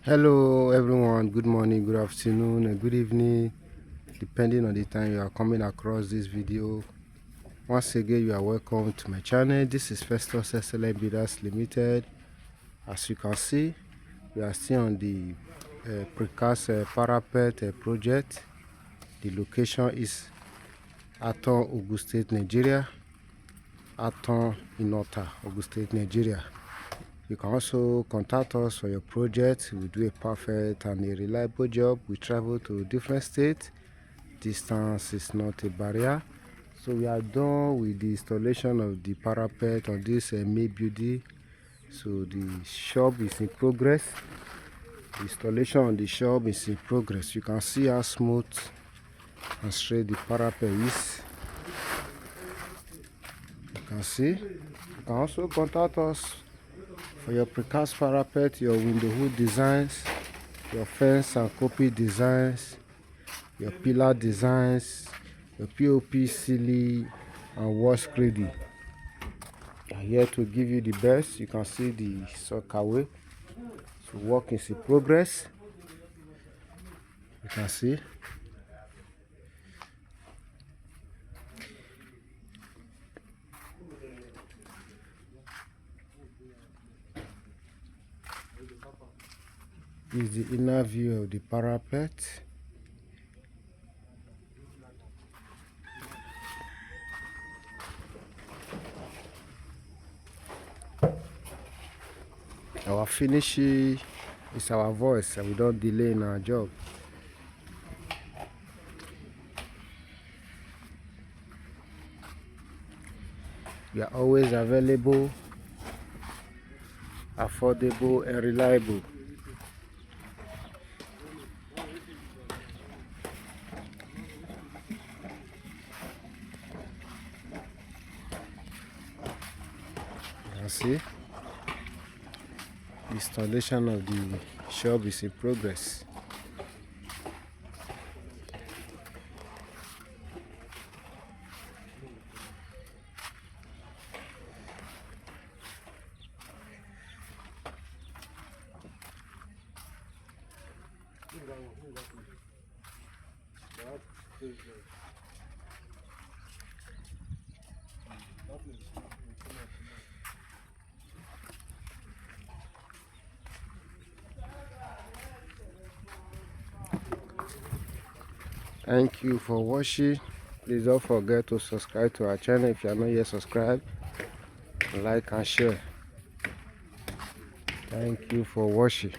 Hello everyone, good morning, good afternoon, and good evening, depending on the time you are coming across this video. Once again, you are welcome to my channel. This is Festus Excellent Builders Limited. As you can see, we are still on the precast parapet project. The location is Aton, Ogun State, Nigeria. Aton Inota, Ogun State, Nigeria. You can also contact us for your project. We do a perfect and a reliable job. We travel to different states. Distance is not a barrier. So we are done with the installation of the parapet on this main building. So the shop is in progress. The installation on the shop is in progress. You can see how smooth and straight the parapet is. You can see. You can also contact us for your precast parapet, your window hood designs, your fence and copy designs, your pillar designs, your POP ceiling and wall screeding. I'm here to give you the best. You can see the sockaway. So work is in progress. You can see. This is the inner view of the parapet. Our finish is our voice, and we don't delay in our job. We are always available, affordable, and reliable. You can see the installation of the shop is in progress. Thank you for watching. Please don't forget to subscribe to our channel if you are not yet subscribed. Like and share. Thank you for watching.